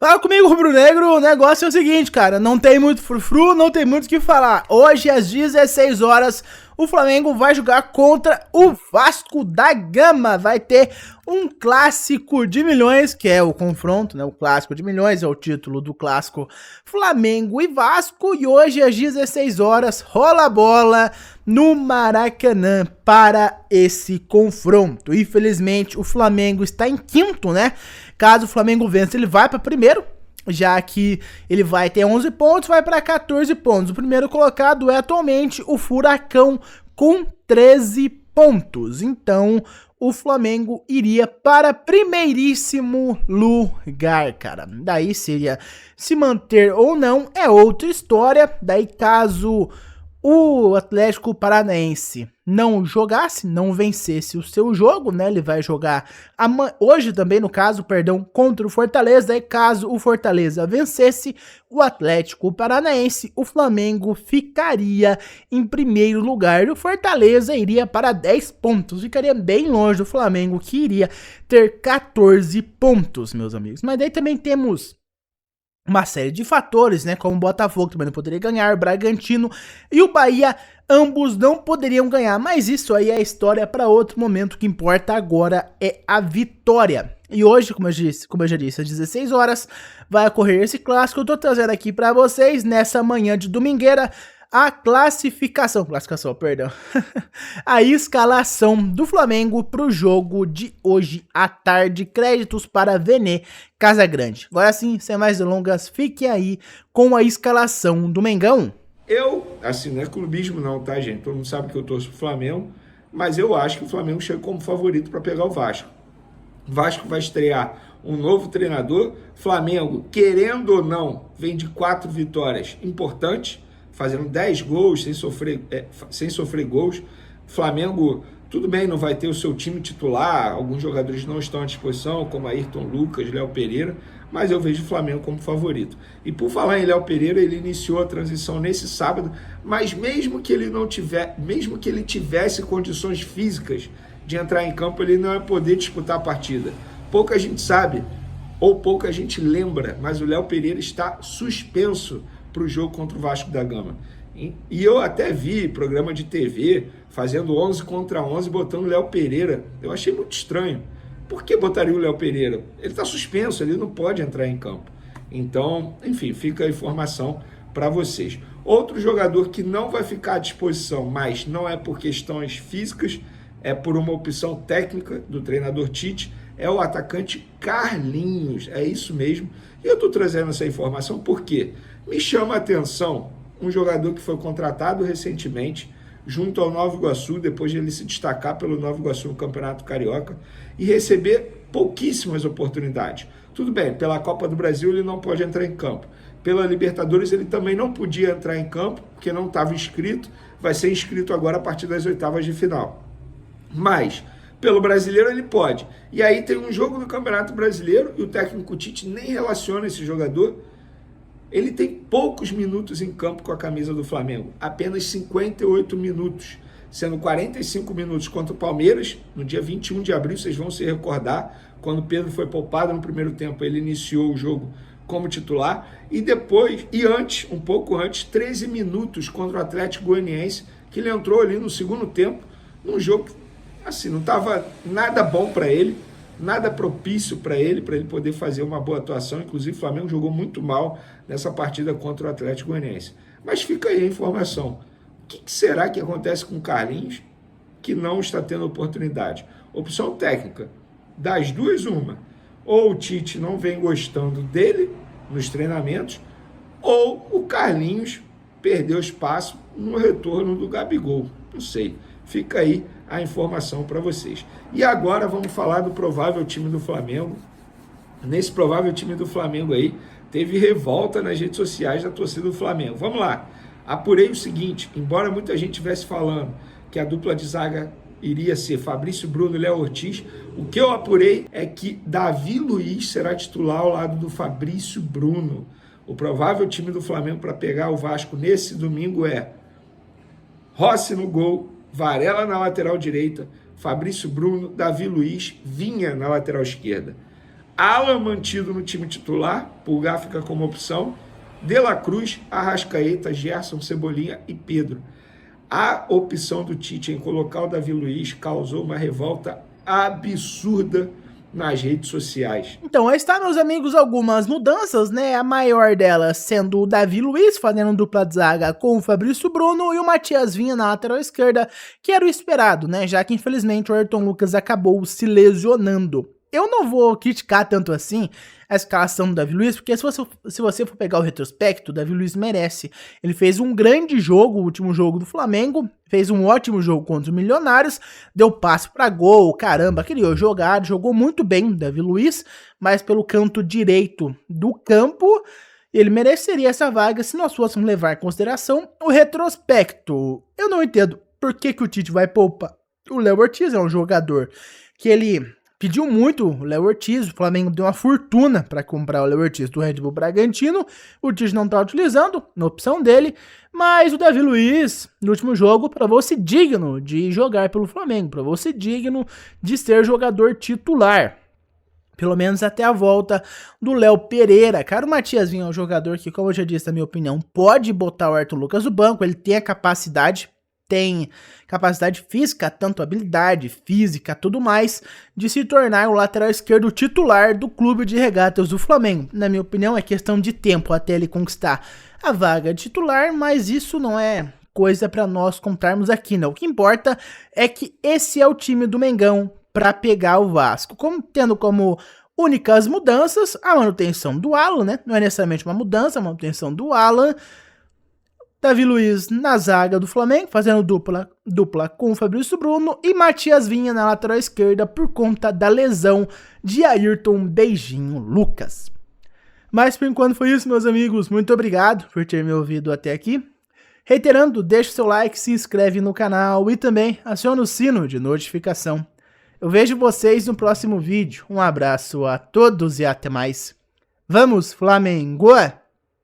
Fala comigo, Rubro Negro, o negócio é o seguinte, cara, não tem muito frufru, não tem muito o que falar. Hoje, às 16 horas, o Flamengo vai jogar contra o Vasco da Gama. Vai ter um clássico de milhões, que é o confronto, né? O clássico de milhões é o título do clássico Flamengo e Vasco. E hoje, às 16 horas, rola a bola no Maracanã para esse confronto. Infelizmente, o Flamengo está em quinto, né? Caso o Flamengo vença, ele vai para primeiro, já que ele vai ter 11 pontos, vai para 14 pontos. O primeiro colocado é atualmente o Furacão com 13 pontos. Então, o Flamengo iria para primeiríssimo lugar, cara. Daí seria se manter ou não é outra história. Daí caso o Atlético Paranaense não jogasse, não vencesse o seu jogo, né? Ele vai jogar hoje também, no caso, perdão, contra o Fortaleza. E caso o Fortaleza vencesse o Atlético Paranaense, o Flamengo ficaria em primeiro lugar. E o Fortaleza iria para 10 pontos. Ficaria bem longe do Flamengo, que iria ter 14 pontos, meus amigos. Mas daí também temos uma série de fatores, né, como o Botafogo também não poderia ganhar, o Bragantino e o Bahia, ambos não poderiam ganhar, mas isso aí é história para outro momento. O que importa agora é a vitória. E hoje, como eu já disse, às 16 horas vai ocorrer esse clássico. Eu tô trazendo aqui para vocês, nessa manhã de domingueira, a a escalação do Flamengo pro jogo de hoje à tarde. Créditos para Vene Casagrande. Agora sim, sem mais delongas, fique aí com a escalação do Mengão. Assim, não é clubismo não, tá, gente? Todo mundo sabe que eu torço pro Flamengo, mas eu acho que o Flamengo chega como favorito para pegar o Vasco. O Vasco vai estrear um novo treinador. Flamengo, querendo ou não, vem de 4 vitórias importantes, fazendo 10 gols sem sofrer gols. Flamengo, tudo bem, não vai ter o seu time titular, alguns jogadores não estão à disposição, como Ayrton Lucas, Léo Pereira, mas eu vejo o Flamengo como favorito. E por falar em Léo Pereira, ele iniciou a transição nesse sábado, mas mesmo que ele tivesse condições físicas de entrar em campo, ele não ia poder disputar a partida. Pouca gente sabe, ou pouca gente lembra, mas o Léo Pereira está suspenso para o jogo contra o Vasco da Gama. E eu até vi programa de TV fazendo 11 contra 11, botando o Léo Pereira. Eu achei muito estranho. Por que botaria o Léo Pereira? Ele está suspenso, ele não pode entrar em campo. Então, enfim, fica a informação para vocês. Outro jogador que não vai ficar à disposição, mas não é por questões físicas, é por uma opção técnica do treinador Tite, é o atacante Carlinhos. É isso mesmo. E eu estou trazendo essa informação porque me chama a atenção um jogador que foi contratado recentemente junto ao Nova Iguaçu, depois de ele se destacar pelo Nova Iguaçu no Campeonato Carioca e receber pouquíssimas oportunidades. Tudo bem, pela Copa do Brasil ele não pode entrar em campo. Pela Libertadores ele também não podia entrar em campo, porque não estava inscrito, vai ser inscrito agora a partir das oitavas de final. Mas pelo Brasileiro ele pode. E aí tem um jogo no Campeonato Brasileiro e o técnico Tite nem relaciona esse jogador. Ele tem poucos minutos em campo com a camisa do Flamengo, apenas 58 minutos, sendo 45 minutos contra o Palmeiras, no dia 21 de abril, vocês vão se recordar, quando o Pedro foi poupado no primeiro tempo, ele iniciou o jogo como titular, e depois, um pouco antes, 13 minutos contra o Atlético Goianiense, que ele entrou ali no segundo tempo, num jogo que, assim, não estava nada bom para ele, nada propício para ele poder fazer uma boa atuação. Inclusive o Flamengo jogou muito mal nessa partida contra o Atlético Goianiense. Mas fica aí a informação. O que será que acontece com o Carlinhos que não está tendo oportunidade? Opção técnica. Das duas, uma. Ou o Tite não vem gostando dele nos treinamentos, ou o Carlinhos perdeu espaço no retorno do Gabigol. Não sei. Fica aí a informação para vocês. E agora vamos falar do provável time do Flamengo. Nesse provável time do Flamengo aí, teve revolta nas redes sociais da torcida do Flamengo. Vamos lá. Apurei o seguinte, embora muita gente estivesse falando que a dupla de zaga iria ser Fabrício Bruno e Léo Ortiz, o que eu apurei é que Davi Luiz será titular ao lado do Fabrício Bruno. O provável time do Flamengo para pegar o Vasco nesse domingo é Rossi no gol, Varela na lateral direita, Fabrício Bruno, Davi Luiz, Vinha na lateral esquerda. Alan mantido no time titular, Pulgar fica como opção, De La Cruz, Arrascaeta, Gerson, Cebolinha e Pedro. A opção do Tite em colocar o Davi Luiz causou uma revolta absurda nas redes sociais. Então, aí está, meus amigos, algumas mudanças, né? A maior delas sendo o Davi Luiz, fazendo dupla de zaga com o Fabrício Bruno, e o Matias Vinha na lateral esquerda, que era o esperado, né? Já que, infelizmente, o Ayrton Lucas acabou se lesionando. Eu não vou criticar tanto assim a escalação do Davi Luiz, porque se você for pegar o retrospecto, o Davi Luiz merece. Ele fez um grande jogo, o último jogo do Flamengo, fez um ótimo jogo contra os Milionários, deu passe para gol, caramba, criou jogada, jogou muito bem o Davi Luiz, mas pelo canto direito do campo, ele mereceria essa vaga se nós fôssemos levar em consideração o retrospecto. Eu não entendo por que o Tite vai poupar. O Léo Ortiz é um jogador que ele pediu muito o Léo Ortiz, o Flamengo deu uma fortuna para comprar o Léo Ortiz do Red Bull Bragantino, o Tite não está utilizando, na opção dele, mas o Davi Luiz, no último jogo, provou-se digno de jogar pelo Flamengo, provou-se digno de ser jogador titular. Pelo menos até a volta do Léo Pereira. Cara, o Matias Vinha é um jogador que, como eu já disse na minha opinião, pode botar o Ayrton Lucas no banco, ele tem a capacidade física, tanto habilidade, física, tudo mais, de se tornar o lateral esquerdo titular do Clube de Regatas do Flamengo. Na minha opinião, é questão de tempo até ele conquistar a vaga de titular, mas isso não é coisa para nós contarmos aqui, não. O que importa é que esse é o time do Mengão para pegar o Vasco, tendo como únicas mudanças a manutenção do Alan, né? Não é necessariamente uma mudança, a manutenção do Alan. Davi Luiz na zaga do Flamengo, fazendo dupla com o Fabrício Bruno, e Matias Vinha na lateral esquerda por conta da lesão de Ayrton Beijinho Lucas. Mas por enquanto foi isso, meus amigos. Muito obrigado por ter me ouvido até aqui. Reiterando, deixe seu like, se inscreve no canal e também acione o sino de notificação. Eu vejo vocês no próximo vídeo. Um abraço a todos e até mais. Vamos, Flamengo!